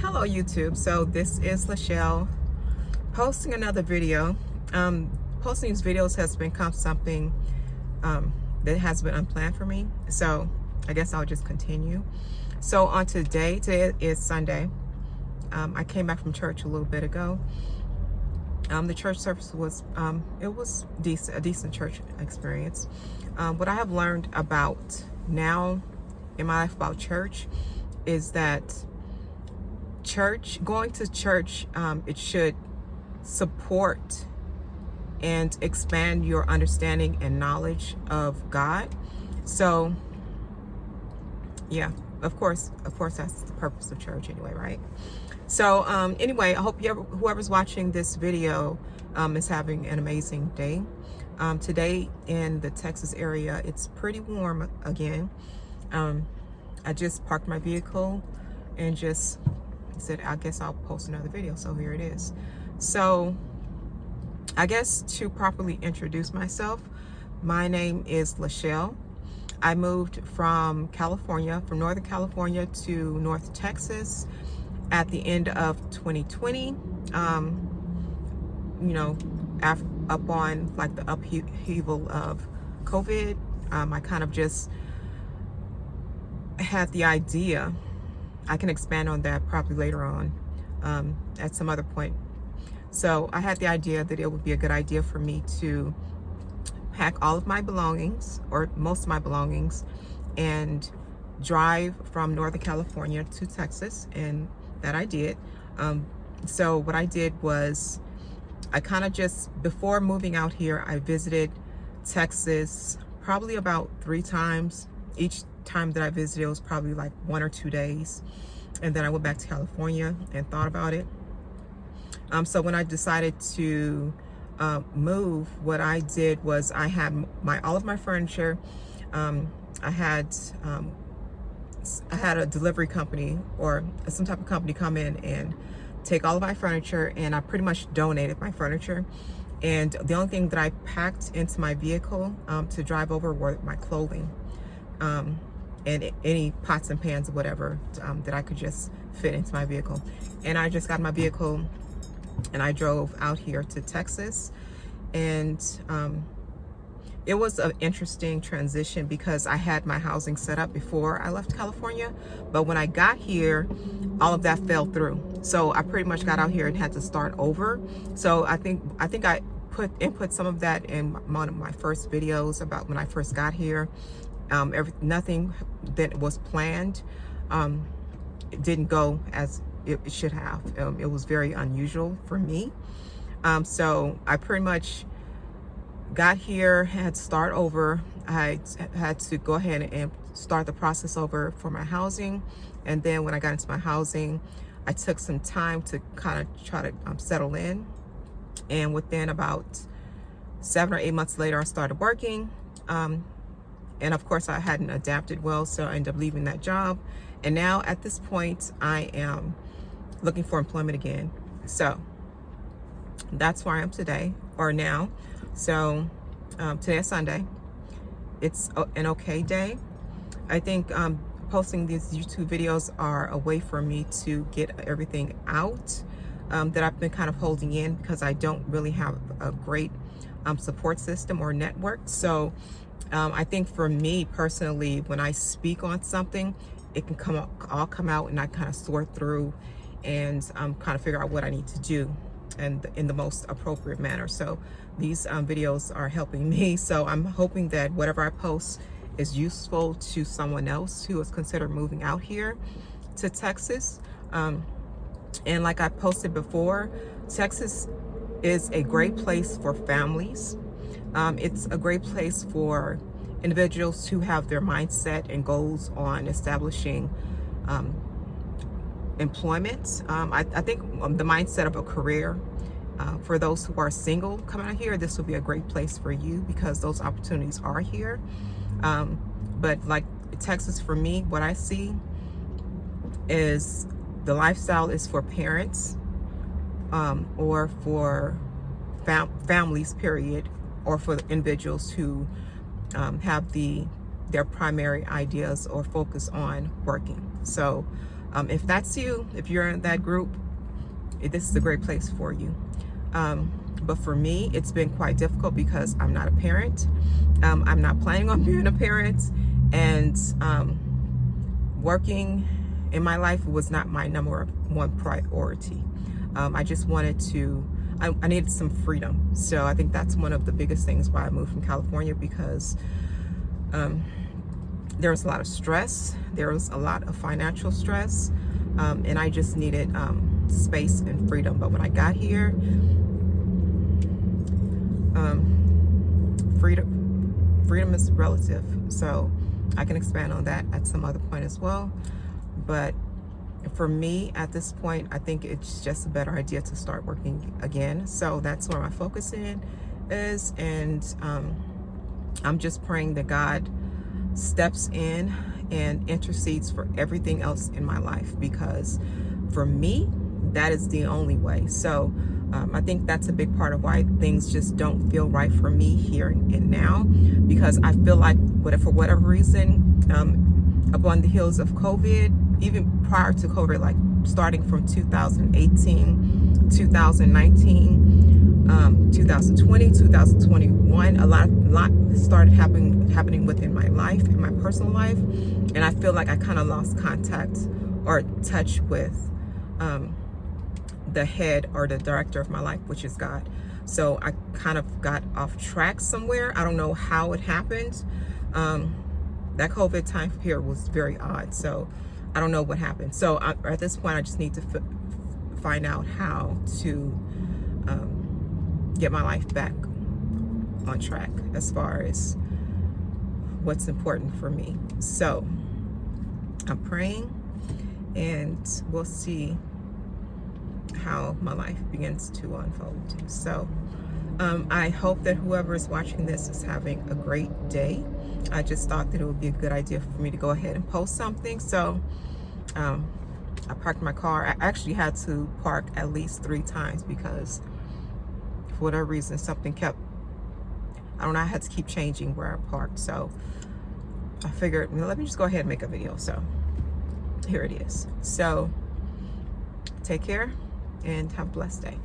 Hello YouTube. So this is Lachelle posting another video. Posting these videos has become something that has been unplanned for me, so I guess I'll just continue. So on today is Sunday. I came back from church a little bit ago. The church service was it was a decent church experience. What I have learned about now in my life about church is that going to church, it should support and expand your understanding and knowledge of God. So yeah, of course that's the purpose of church anyway, right? So anyway, I hope whoever's watching this video is having an amazing day. Today in the Texas area, it's pretty warm again. I just parked my vehicle and just said, I guess I'll post another video. So here it is. So I guess to properly introduce myself, my name is Lachelle. I moved from California, from Northern California to North Texas at the end of 2020. You know, up on like the upheaval of COVID, I kind of just had the idea. I can expand on that probably later on at some other point. So I had the idea that it would be a good idea for me to pack all of my belongings, or most of my belongings, and drive from Northern California to Texas, and that I did. So what I did was I kind of just, before moving out here, I visited Texas probably about 3 times. Each time that I visited, it was probably like 1 or 2 days, and then I went back to California and thought about it. So when I decided to move, what I did was I had all of my furniture. I had a delivery company or some type of company come in and take all of my furniture, and I pretty much donated my furniture. And the only thing that I packed into my vehicle to drive over were my clothing. And any pots and pans or whatever that I could just fit into my vehicle. And I just got my vehicle and I drove out here to Texas. And it was an interesting transition because I had my housing set up before I left California, but when I got here, all of that fell through. So I pretty much got out here and had to start over. So I think I input some of that in one of my first videos about when I first got here. Nothing that was planned, it didn't go as it should have. It was very unusual for me. So I pretty much got here, had to start over. I had to go ahead and start the process over for my housing. And then when I got into my housing, I took some time to kind of try to settle in. And within about 7 or 8 months later, I started working. And of course, I hadn't adapted well, so I ended up leaving that job. And now at this point, I am looking for employment again. So that's where I am today, or now. So today is Sunday. It's an okay day. I think posting these YouTube videos are a way for me to get everything out that I've been kind of holding in, because I don't really have a great support system or network. So I think for me personally, when I speak on something, it can all come out, and I kind of sort through and kind of figure out what I need to do, and in the most appropriate manner. So these videos are helping me. So I'm hoping that whatever I post is useful to someone else who is considering moving out here to Texas. And like I posted before, Texas is a great place for families. It's a great place for individuals who have their mindset and goals on establishing employment. I think the mindset of a career. For those who are single coming out here, this will be a great place for you, because those opportunities are here. But like Texas, for me, what I see is the lifestyle is for parents or for families, period, or for individuals who have their primary ideas or focus on working. So If that's you, if you're in that group, this is a great place for you. But for me, it's been quite difficult because I'm not a parent. I'm not planning on being a parent, and working in my life was not my number one priority. I just wanted to, I needed some freedom. So I think that's one of the biggest things why I moved from California, because there was a lot of stress. There was a lot of financial stress. And I just needed space and freedom. But when I got here, freedom is relative. So I can expand on that at some other point as well. But for me at this point, I think it's just a better idea to start working again. So that's where my focus is. And I'm just praying that God steps in and intercedes for everything else in my life, because for me, that is the only way. So I think that's a big part of why things just don't feel right for me here and now, because I feel like for whatever reason, up on the heels of COVID, even prior to COVID, like starting from 2018, 2019, 2020, 2021, a lot started happening within my life, in my personal life, and I feel like I kind of lost contact or touch with the head or the director of my life, which is God. So I kind of got off track somewhere. I don't know how it happened. That COVID time here was very odd. So I don't know what happened. So at this point, I just need to find out how to get my life back on track as far as what's important for me. So I'm praying, and we'll see how my life begins to unfold. So I hope that whoever is watching this is having a great day. I just thought that it would be a good idea for me to go ahead and post something. So I parked my car. I actually had to park at least 3 times because for whatever reason something kept, I don't know, I had to keep changing where I parked. So I figured, let me just go ahead and make a video. So here it is. So take care and have a blessed day.